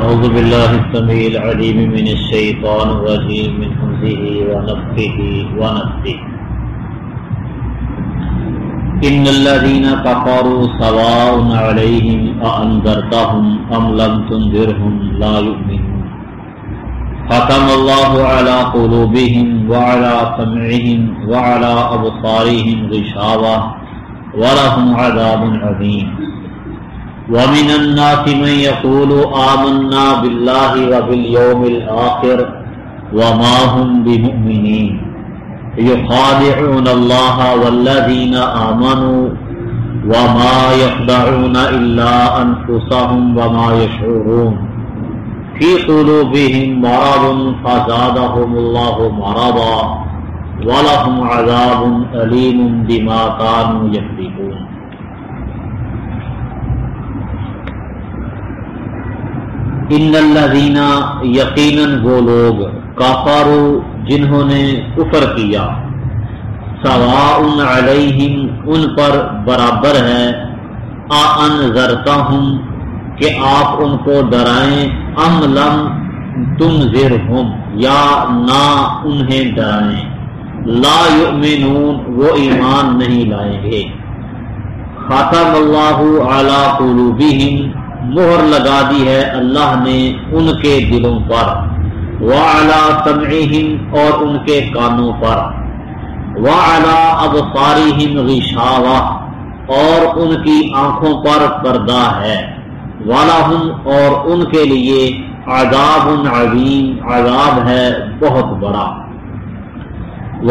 أعوذ بالله السميع العليم من الشيطان الرجيم من همزه ونفخه ونفثه إن الذين كفروا سواء عليهم أأنذرتهم أم لم تنذرهم لا يؤمنون ختم الله على قلوبهم وعلى سمعهم وعلى أبصارهم غشاوة ولهم عذاب عظيم ومن الناس من يقول آمنا بالله وباليوم الآخر وما هم بمؤمنين يخادعون الله والذين آمنوا وما يخدعون إلا أنفسهم وما يشعرون في قلوبهم مرض فزادهم الله مرضا ولهم عذاب أليم بما كانوا يكذبون. ان الذین یقیناً وہ لوگ کفروا جنہوں نے کفر کیا سواء علیہم ان پر برابر ہے انذرتہم کہ آپ ان کو ڈرائیں ام لم تنذرہم یا نہ انہیں ڈرائیں لا یؤمنون وہ ایمان نہیں لائیں گے. ختم اللہ علی قلوبہم مہر لگا دی ہے اللہ نے ان کے دلوں پر وعلی سمعہم اور ان کے کانوں پر وعلی ابصارہم غشاوہ اور ان کی آنکھوں پر پردہ ہے ولہم اور ان کے لیے عذاب عظیم عذاب ہے بہت بڑا.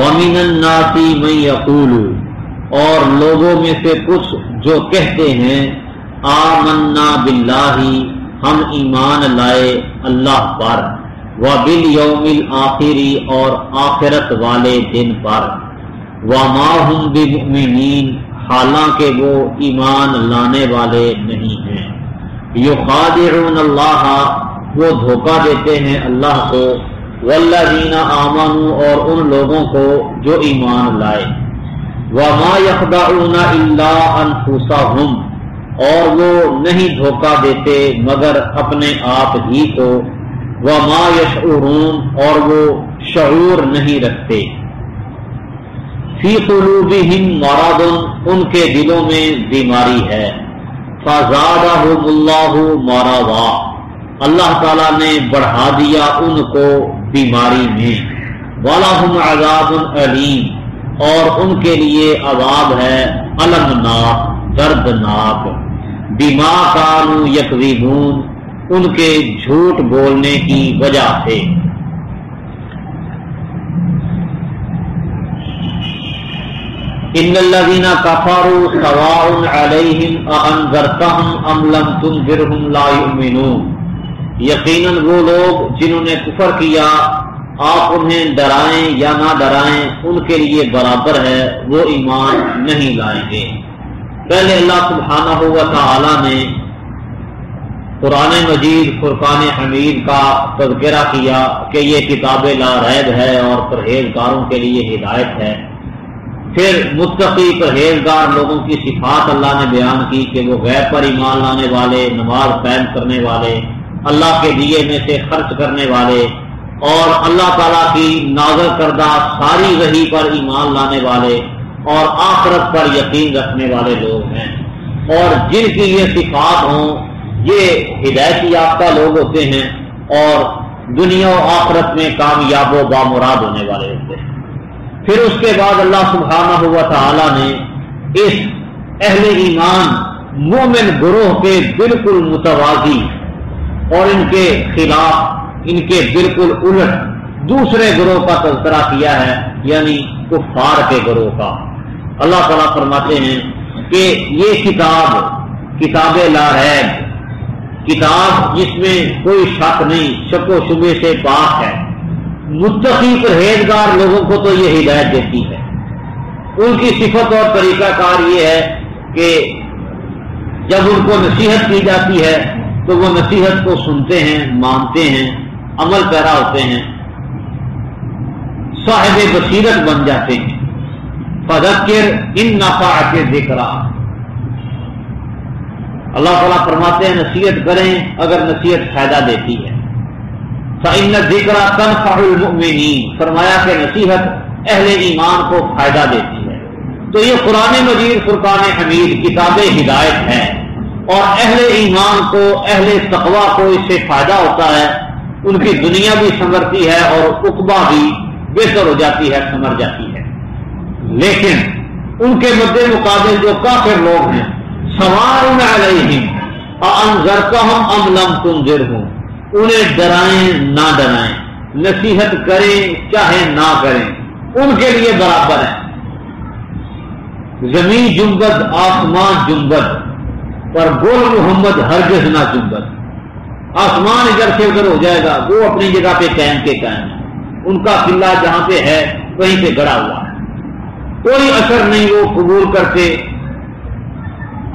ومن الناس من یقول اور لوگوں میں سے کچھ جو کہتے ہیں آمنا باللہ ہم ایمان لائے اللہ پر وبالیوم الآخر اور آخرت والے دن پر وما هم بمؤمنین حالانکہ وہ ایمان لانے والے نہیں ہیں. یخادعون اللہ وہ دھوکہ دیتے ہیں اللہ کو والذین آمنوا اور ان لوگوں کو جو ایمان لائے وما یخدعون الا انفسهم اور وہ نہیں دھوکہ دیتے مگر اپنے آپ ہی کو وما یشعرون اور وہ شعور نہیں رکھتے. فی قلوبہم مرض ان کے دلوں میں بیماری ہے فزادہم اللہ مرضا اللہ تعالیٰ نے بڑھا دیا ان کو بیماری میں ولہم عذاب علیم اور ان کے لیے عذاب ہے المناک دردناک بما کانوا یکذبون ان کے جھوٹ بولنے کی وجہ سے. ان الذین کفروا سواء علیہم اانذرتہم ام لم تنذرہم لا یؤمنون یقیناً وہ لوگ جنہوں نے کفر کیا آپ انہیں ڈرائیں یا نہ ڈرائیں ان کے لیے برابر ہے وہ ایمان نہیں لائیں گے. پہلے اللہ سبحانہ و تعالی نے قرآن مجید فرقان حمید کا تذکرہ کیا کہ یہ کتاب لا ریب ہے اور پرہیزگاروں کے لیے ہدایت ہے. پھر متقی پرہیزگار لوگوں کی صفات اللہ نے بیان کی کہ وہ غیب پر ایمان لانے والے نماز قائم کرنے والے اللہ کے دیے میں سے خرچ کرنے والے اور اللہ تعالیٰ کی نازل کردہ ساری وحی پر ایمان لانے والے اور آخرت پر یقین رکھنے والے لوگ ہیں. اور جن کی یہ صفات ہوں یہ ہدایت یافتہ لوگ ہوتے ہیں اور دنیا و آخرت میں کامیاب و بامراد ہونے والے ہوتے ہیں. پھر اس کے بعد اللہ سبحانہ و تعالی نے اس اہل ایمان مومن گروہ کے بالکل متوازی اور ان کے خلاف ان کے بالکل الٹ دوسرے گروہ کا تذکرہ کیا ہے یعنی کفار کے گروہ کا. اللہ تعالیٰ فرماتے ہیں کہ یہ کتاب لا ریب کتاب جس میں کوئی شک نہیں شک و شبے سے پاک ہے متقی پرہیزگار لوگوں کو تو یہ ہدایت دیتی ہے. ان کی صفت اور طریقہ کار یہ ہے کہ جب ان کو نصیحت کی جاتی ہے تو وہ نصیحت کو سنتے ہیں مانتے ہیں عمل پیرا ہوتے ہیں صاحب بصیرت بن جاتے ہیں. فذکر ان نفعت الذکریٰ اللہ تعالیٰ فرماتے ہیں نصیحت کریں اگر نصیحت فائدہ دیتی ہے۔ فإن الذکر تنفع المؤمنین، فرمایا کہ نصیحت اہل ایمان کو فائدہ دیتی ہے۔ تو یہ قرآن مجید فرقان حمید کتاب ہدایت ہے، اور اہل ایمان کو، اہل تقویٰ کو اس سے فائدہ ہوتا ہے، ان کی دنیا بھی سنورتی ہے اور عقبہ بھی بہتر ہو جاتی ہے، سنور جاتی ہے۔ لیکن ان کے مد مقابل جو کافر لوگ ہیں، سواء علیہم اانذرتہم ام لم تنذرہم، انہیں ڈرائیں نہ ڈرائیں، نصیحت کریں چاہے نہ کریں، ان کے لیے برابر ہے۔ زمین جنبد آسمان جنبد، پر گول محمد ہرگز نہ جنبد۔ آسمان ادھر سے ادھر ہو جائے گا، وہ اپنی جگہ پہ قائم کے قائم ہے، ان کا قلعہ جہاں پہ ہے وہیں پہ گڑا ہوا ہے، کوئی اثر نہیں وہ قبول کرتے۔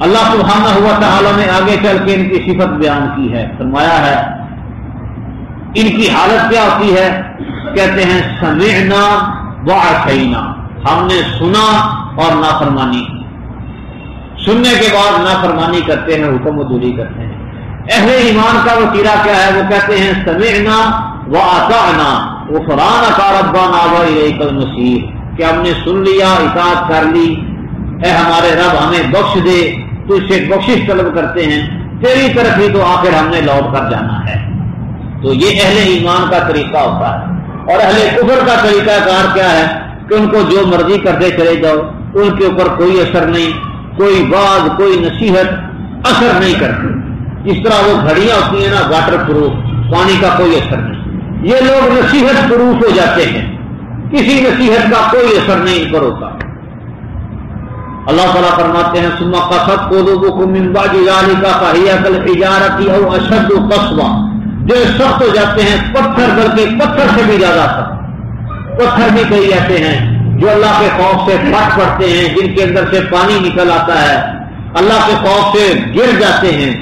اللہ سبحانہ و تعالیٰ نے آگے چل کے ان کی صفت بیان کی ہے، فرمایا ہے ان کی حالت کیا ہوتی ہے، کہتے ہیں سمعنا وعصینا، ہم نے سنا اور نافرمانی کی، سننے کے بعد نافرمانی کرتے ہیں، حکم و دوری کرتے ہیں۔ اہل ایمان کا وتیرہ کیا ہے، وہ کہتے ہیں سمعنا واطعنا غفرانک ربنا والیک المصیر، کہ ہم نے سن لیا، اطاعت کر لی، اے ہمارے رب ہمیں بخش دے، تو اس سے بخشش طلب کرتے ہیں، تیری طرف ہی تو آخر ہم نے لوٹ کر جانا ہے۔ تو یہ اہل ایمان کا طریقہ ہوتا ہے۔ اور اہل کفر کا طریقہ کار کیا ہے کہ ان کو جو مرضی کرتے چلے جاؤ، ان کے اوپر کوئی اثر نہیں، کوئی باز کوئی نصیحت اثر نہیں کرتی۔ جس طرح وہ گھڑیاں ہوتی ہیں نا واٹر پروف، پانی کا کوئی اثر نہیں، یہ لوگ نصیحت پروف ہو جاتے ہیں، کسی نصیحت کا کوئی اثر نہیں ان پر ہوتا۔ اللہ تعالیٰ فرماتے ہیں ثم قست قلوبکم من بعد ذلک فہی کالحجارۃ او اشد قسوۃ، جو سخت ہو جاتے ہیں پتھر، بلکہ پتھر سے بھی زیادہ سخت۔ پتھر بھی کئی ایسے ہیں جو اللہ کے خوف سے پھٹ پڑتے ہیں، جن کے اندر سے پانی نکل آتا ہے، اللہ کے خوف سے گر جاتے ہیں۔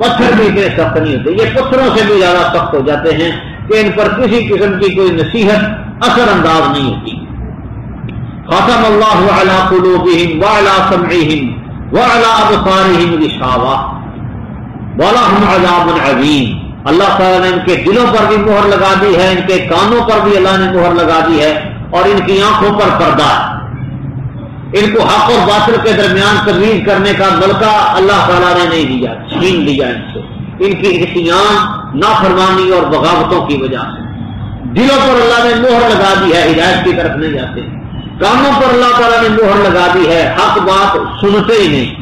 پتھر بھی اتنے سخت نہیں ہوتے، یہ پتھروں سے بھی زیادہ سخت ہو جاتے ہیں کہ ان پر کسی قسم کی کوئی نصیحت اثر انداز نہیں ہوتی۔ ختم اللہ علی قلوبہم وعلی سمعہم وعلی ابصارہم غشاوہ ولہم عذاب عظیم، اللہ تعالیٰ نے ان کے دلوں پر بھی مہر لگا دی ہے، ان کے کانوں پر بھی اللہ نے مہر لگا دی ہے، اور ان کی آنکھوں پر پردہ ہے۔ ان کو حق اور باطل کے درمیان تمیز کرنے کا ملکہ اللہ تعالیٰ نے نہیں دیا، چھین لیا ان سے، ان کی عصیان، نافرمانی اور بغاوتوں کی وجہ سے۔ دلوں پر اللہ نے مہر لگا دی ہے، ہدایت کی طرف نہیں جاتے۔ کانوں پر اللہ تعالیٰ نے مہر لگا دی ہے، حق بات سنتے ہی نہیں۔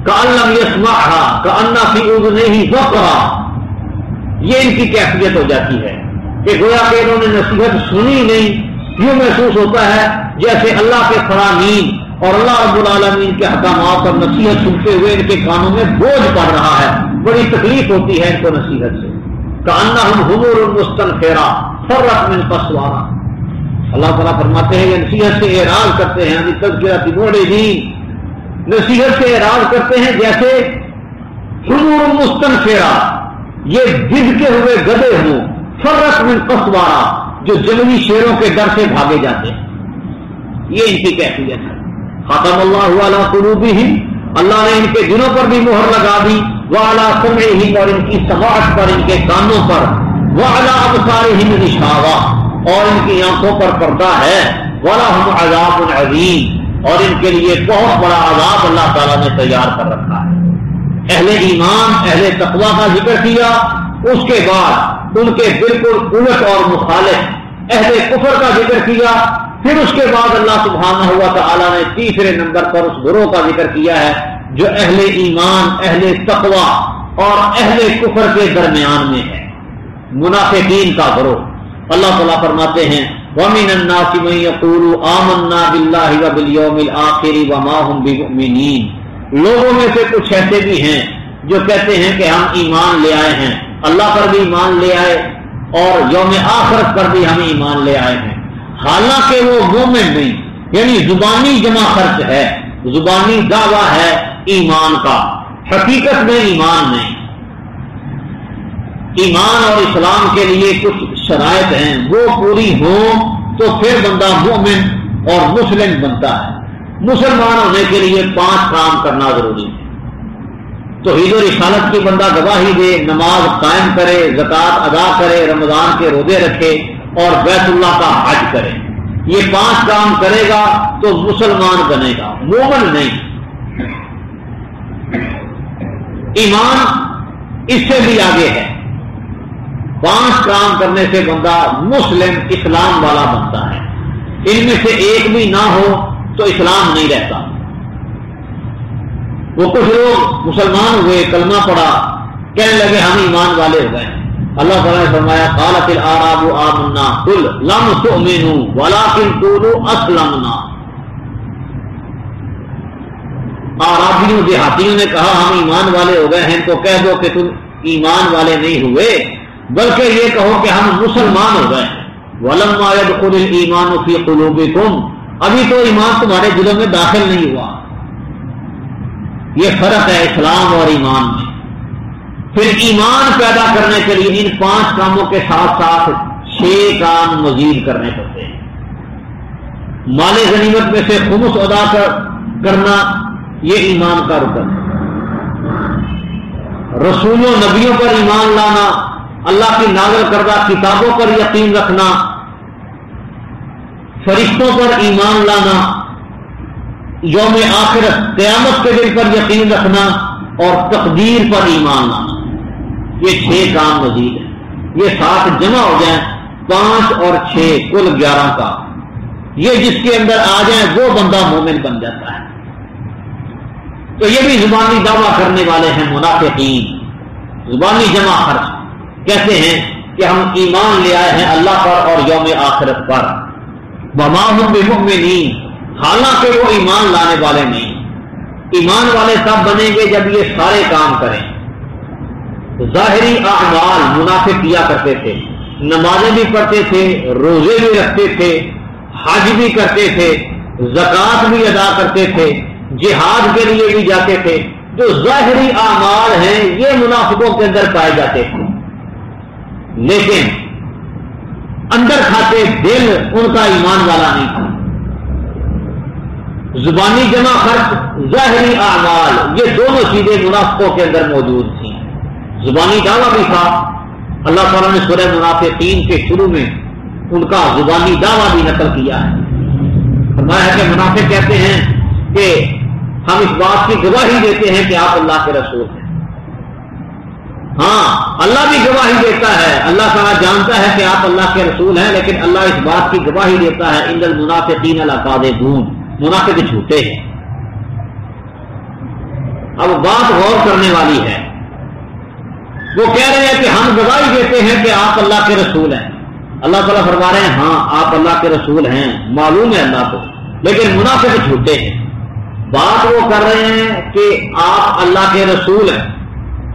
کأن لم يسمعها کأن فی اذنیہ وقرا، یہ ان کی کیفیت ہو جاتی ہے کہ گویا کہ انہوں نے نصیحت سنی نہیں، یوں محسوس ہوتا ہے جیسے اللہ کے فرامین اور اللہ رب العالمین کے احکامات اور نصیحت سنتے ہوئے ان کے کانوں میں بوجھ پڑ رہا ہے، بڑی تکلیف ہوتی ہے ان کو نصیحت سے۔ کأنہم حمر مستنفرہ فرت من قسورہ، اللہ تعالیٰ فرماتے ہیں یہ نصیحت سے اعراض کرتے ہیں، تذکرۃ معرضین، نصیحت سے اعراض کرتے ہیں جیسے حمر مستنفرہ، یہ گدھ کے ہوئے گدھے ہوں، فرت من قسورہ، جو جنگلی شیروں کے ڈر سے بھاگے جاتے ہیں، یہ ان کی کیفیت ہے۔ ختم اللہ علی قلوبہم، اللہ نے ان کے دلوں پر بھی مہر لگا دی، وعلی سمعہم، اور ان کی سماعت پر، ان کے کانوں پر، وعلی ابصارہم غشاوہ، اور ان کی آنکھوں پر پردہ ہے، ولہم عذاب عظیم، اور ان کے لیے بہت بڑا عذاب اللہ تعالیٰ نے تیار کر رکھا ہے۔ اہل ایمان، اہل تقویٰ کا ذکر کیا، اس کے بعد ان کے بالکل الٹ اور مخالف اہل کفر کا ذکر کیا، پھر اس کے بعد اللہ سبحانہ و تعالیٰ نے تیسرے نمبر پر اس گروہ کا ذکر کیا ہے جو اہل ایمان، اہل تقویٰ اور اہل کفر کے درمیان میں ہے، منافقین کا گروہ۔ اللہ تعالیٰ فرماتے ہیں وَمِنَ النَّاسِ مَن يَقُولُ آمَنَّا بِاللَّهِ وَبِالْيَوْمِ الْآخِرِ وَمَا هُمْ بِمُؤْمِنِينَ، لوگوں میں سے کچھ ایسے بھی ہیں جو کہتے ہیں کہ ہم ایمان لے آئے ہیں، اللہ پر بھی ایمان لے آئے اور یوم آخرت پر بھی ہم ایمان لے آئے ہیں، حالانکہ وہ مومن نہیں، یعنی زبانی جمع خرچ ہے، زبانی دعویٰ ہے ایمان کا، حقیقت میں ایمان نہیں۔ ایمان اور اسلام کے لیے کچھ شرائط ہیں، وہ پوری ہوں تو پھر بندہ مومن اور مسلم بنتا ہے۔ مسلمان ہونے کے لیے 5 کام کرنا ضروری ہے۔ توحید و رسالت کی بندہ گواہی دے، نماز قائم کرے، زکوٰۃ ادا کرے، رمضان کے روزے رکھے اور بیت اللہ کا حج کرے، یہ 5 کام کرے گا تو مسلمان بنے گا، مومن نہیں۔ ایمان اس سے بھی آگے ہے، 5 کام کرنے سے بندہ مسلم اسلام والا بنتا ہے، ان میں سے ایک بھی نہ ہو تو اسلام نہیں رہتا۔ وہ کچھ لوگ مسلمان ہوئے، کلمہ پڑھا، کہنے لگے ہم ایمان والے ہو گئے، اللہ تعالیٰ نے فرمایا قالت الاعراب آمنا قل لم تؤمنوا ولكن قولوا اسلمنا۔ اعرابیوں دیہاتیوں نے کہا ہم ایمان والے ہو گئے ہیں، تو کہہ دو کہ تم ایمان والے نہیں ہوئے، بلکہ یہ کہو کہ ہم مسلمان ہو گئے ہیں۔ ولما يدخل الايمان في قلوبكم، ابھی تو ایمان تمہارے دلوں میں داخل نہیں ہوا۔ یہ فرق ہے اسلام اور ایمان میں۔ پھر ایمان پیدا کرنے کے لیے ان 5 کاموں کے ساتھ ساتھ 6 کام مزید کرنے پڑتے ہیں۔ مال غنیمت میں سے خمس ادا کرنا یہ ایمان کا رکن ہے۔ رسولوں نبیوں پر ایمان لانا، اللہ کی نازل کردہ کتابوں پر یقین رکھنا، فرشتوں پر ایمان لانا، یوم آخرت قیامت کے دن پر یقین رکھنا اور تقدیر پر ایمان لانا، یہ 6 کام مزید ہیں۔ یہ 7 جمع ہو جائیں، 5 اور 6 کل 11 کا، یہ جس کے اندر آ جائیں وہ بندہ مومن بن جاتا ہے۔ تو یہ بھی زبانی دعویٰ کرنے والے ہیں منافقین، زبانی جمع خرچ، کہتے ہیں کہ ہم ایمان لے آئے ہیں اللہ پر اور یوم آخرت پر، وما هم بمؤمنین، حالانکہ وہ ایمان لانے والے نہیں۔ ایمان والے تب بنیں گے جب یہ سارے کام کریں۔ ظاہری اعمال منافق کیا کرتے تھے، نمازیں بھی پڑھتے تھے، روزے بھی رکھتے تھے، حج بھی کرتے تھے، زکوٰۃ بھی ادا کرتے تھے، جہاد کے لیے بھی جاتے تھے، جو ظاہری اعمال ہیں یہ منافقوں کے اندر پائے جاتے تھے، لیکن اندر کھاتے دل ان کا ایمان والا نہیں تھا۔ زبانی جمع خرچ، ظاہری اعمال، یہ دونوں چیزیں منافقوں کے اندر موجود تھیں۔ زبانی دعویٰ بھی تھا، اللہ تعالیٰ نے سورہ منافقین کے شروع میں ان کا زبانی دعویٰ بھی نقل کیا ہے، فرمایا ہے کہ منافق کہتے ہیں کہ ہم اس بات کی گواہی دیتے ہیں کہ آپ اللہ کے رسول ہیں۔ ہاں اللہ بھی گواہی دیتا ہے، اللہ تعالیٰ جانتا ہے کہ آپ اللہ کے رسول ہیں، لیکن اللہ اس بات کی گواہی دیتا ہے ان المنافقین لکاذبون، منافق جھوٹے ہیں۔ اب بات غور کرنے والی ہے، وہ کہہ رہے ہیں کہ ہم گواہی دیتے ہیں کہ آپ اللہ کے رسول ہیں، اللہ تعالیٰ فرما رہے ہیں ہاں آپ اللہ کے رسول ہیں، معلوم ہے اللہ کو، لیکن منافق جھوٹے ہیں۔ بات وہ کر رہے ہیں کہ آپ اللہ کے رسول ہیں،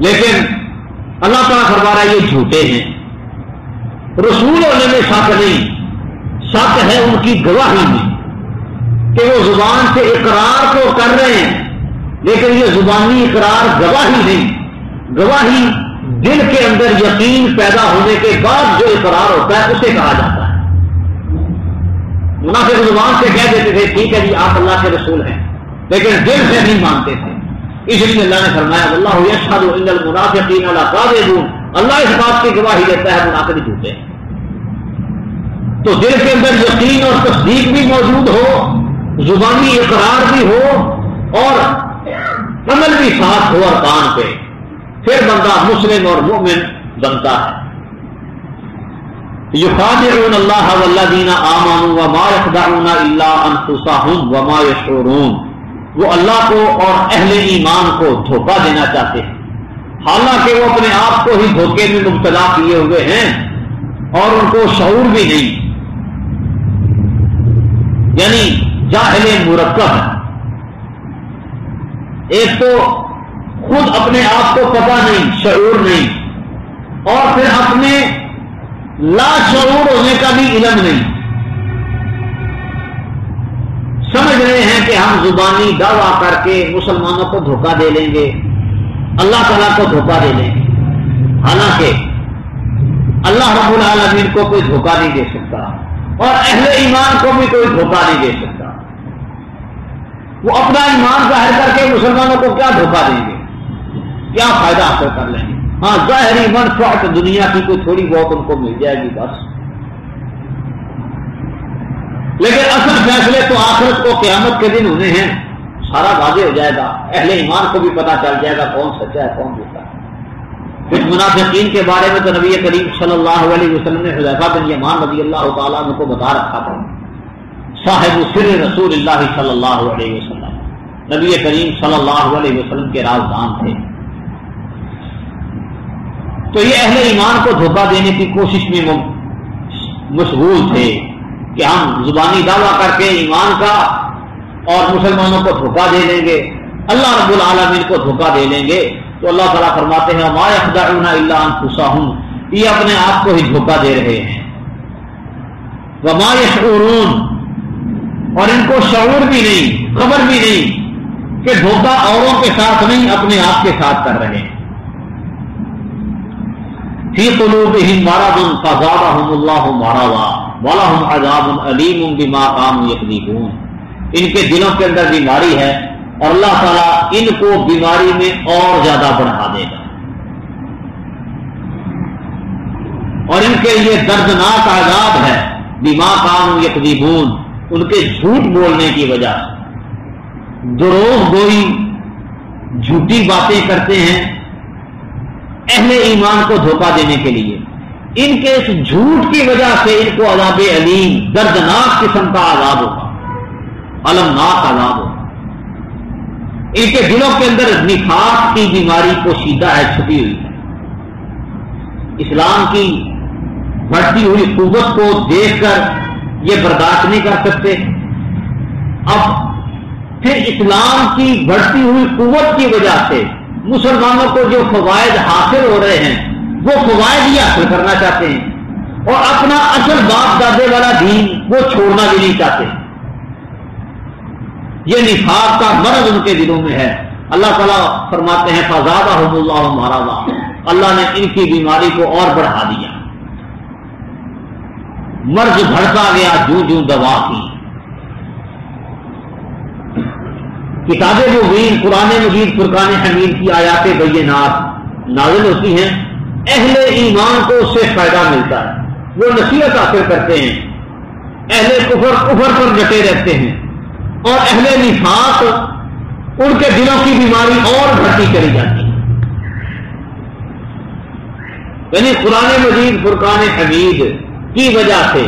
لیکن اللہ تعالیٰ فرما رہا ہے یہ جھوٹے ہیں۔ رسول ہونے میں شک نہیں، شک ہے ان کی گواہی میں، کہ وہ زبان سے اقرار تو کر رہے ہیں لیکن یہ زبانی اقرار گواہی نہیں، گواہی دل کے اندر یقین پیدا ہونے کے بعد جو اقرار ہوتا ہے اسے کہا جاتا ہے۔ منافق زبان سے کہہ دیتے تھے ٹھیک ہے جی آپ اللہ کے رسول ہیں، لیکن دل سے نہیں مانتے تھے، اس لیے اللہ نے فرمایا واللہ یشہد ان المنافقین لکاذبون، اللہ اس بات کی گواہی دیتا ہے منافق جھوٹے ہیں۔ تو دل کے اندر یقین اور تصدیق بھی موجود ہو، زبانی اقرار بھی ہو اور عمل بھی ساتھ ہو ارکان پہ، پھر بندہ مسلم اور مومن بنتا ہے۔ یخادعون اللہ والذین آمنوا وما یخدعون الا انفسهم وما یشعرون، وہ اللہ کو اور اہل ایمان کو دھوکہ دینا چاہتے ہیں، حالانکہ وہ اپنے آپ کو ہی دھوکے میں مبتلا کیے ہوئے ہیں اور ان کو شعور بھی نہیں، یعنی جاہل مرکب ہے۔ ایک تو خود اپنے آپ کو پتہ نہیں، شعور نہیں، اور پھر اپنے لا شعور ہونے کا بھی علم نہیں، سمجھ رہے ہیں کہ ہم زبانی دعویٰ کر کے مسلمانوں کو دھوکہ دے لیں گے، اللہ تعالیٰ کو دھوکہ دے لیں گے، حالانکہ اللہ رب العالمین کو کوئی دھوکہ نہیں دے سکتا اور اہل ایمان کو بھی کوئی دھوکہ نہیں دے سکتا۔ وہ اپنا ایمان ظاہر کر کے مسلمانوں کو کیا دھوکہ دیں گے؟ کیا فائدہ حاصل کر لیں گے؟ ہاں ظاہری منفعت دنیا کی کوئی تھوڑی بہت ان کو مل جائے گی بس، لیکن اصل فیصلے تو آخرت کو قیامت کے دن ہونے ہیں، سارا واضح ہو جائے گا، اہل ایمان کو بھی پتہ چل جائے گا کون سچا ہے کون جھوٹا ہے۔ کچھ منافقین کے بارے میں تو نبی کریم صلی اللہ علیہ وسلم نے حذیفہ بن یمان رضی اللہ تعالیٰ عنہ کو بتا رکھا تھا، صاحب سر رسول اللہ صلی اللہ علیہ وسلم، نبی کریم صلی اللہ علیہ وسلم کے رازدان تھے۔ تو یہ اہل ایمان کو دھوکہ دینے کی کوشش میں مشغول تھے کہ ہم زبانی دعویٰ کر کے ایمان کا اور مسلمانوں کو دھوکہ دے دیں گے، اللہ رب العالمین کو دھوکہ دے لیں گے۔ تو اللہ تعالیٰ فرماتے ہیں ما یخدعون الا انفسهم، یہ اپنے آپ کو ہی دھوکہ دے رہے ہیں، وما یشعرون، اور ان کو شعور بھی نہیں، خبر بھی نہیں کہ دھوکہ اوروں کے ساتھ نہیں اپنے آپ کے ساتھ کر رہے ہیں۔ فی قلوبہم مرض فزادہم اللہ مرضا ولہم عذاب علیم بما کانوا یکذبون، ان کے دلوں کے اندر بیماری ہے اور اللہ تعالیٰ ان کو بیماری میں اور زیادہ بڑھا دے گا، اور ان کے لیے دردناک عذاب ہے بما کانوا یکذبون، ان کے جھوٹ بولنے کی وجہ سے، دروغ گوئی، جھوٹی باتیں کرتے ہیں اہل ایمان کو دھوکہ دینے کے لیے، ان کے اس جھوٹ کی وجہ سے ان کو عذاب علیم، دردناک قسم کا عذاب ہوگا، المناک عذاب ہوگا۔ ان کے دلوں کے اندر نفاق کی بیماری پوشیدہ ہے، چھپی ہوئی ہے، اسلام کی بڑھتی ہوئی قوت کو دیکھ کر یہ برداشت نہیں کر سکتے، اب پھر اسلام کی بڑھتی ہوئی قوت کی وجہ سے مسلمانوں کو جو فوائد حاصل ہو رہے ہیں وہ فوائد ہی حاصل کرنا چاہتے ہیں، اور اپنا اصل باپ دادے والا دین وہ چھوڑنا بھی نہیں چاہتے۔ یہ نفاق کا مرض ان کے دلوں میں ہے۔ اللہ تعالیٰ فرماتے ہیں فزادہم اللہ مرضا، اللہ نے ان کی بیماری کو اور بڑھا دیا، مرض بڑھتا گیا جوں جوں دوا کی۔ کتاب مبین قرآن مجید فرقان حمید کی آیات بینات نازل ہوتی ہیں، اہل ایمان کو اس سے فائدہ ملتا ہے، وہ نصیحت حاصل کرتے ہیں، اہل کفر پر ڈٹے رہتے ہیں، اور اہل نفاق ان کے دلوں کی بیماری اور بڑھتی چلی جاتی ہے۔ یعنی قرآن مجید فرقان حمید کی وجہ سے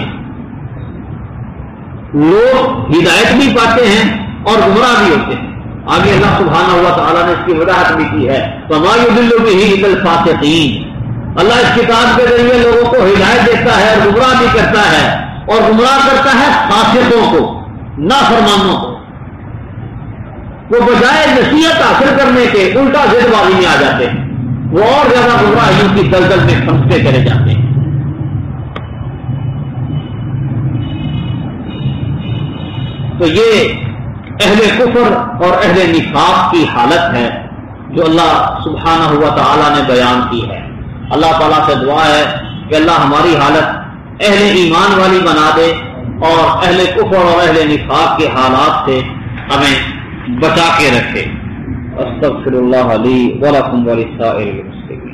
لوگ ہدایت بھی پاتے ہیں اور گمراہ بھی ہوتے ہیں۔ آگے اللہ سبحانہ و تعالیٰ نے اس کی وضاحت بھی کی ہے، وَمَا يُضِلُّ بِهِ إِلَّا الْفَاسِقِينَ، اللہ اس کتاب کے ذریعے لوگوں کو ہدایت دیتا ہے اور گمراہ بھی کرتا ہے، اور گمراہ کرتا ہے فاسقوں کو، نافرمانوں کو، وہ بجائے نصیحت حاصل کرنے کے الٹا ضد بازی میں آ جاتے ہیں، وہ اور زیادہ گمراہیوں کی دلدل میں پھنستے چلے جاتے ہیں۔ تو یہ اہل کفر اور اہل نفاق کی حالت ہے جو اللہ سبحانہ و تعالیٰ نے بیان کی ہے۔ اللہ تعالیٰ سے دعا ہے کہ اللہ ہماری حالت اہل ایمان والی بنا دے اور اہل کفر اور اہل نفاق کے حالات سے ہمیں بچا کے رکھے۔ استغفر اللہ لی ولکم ولسائر المسلمین۔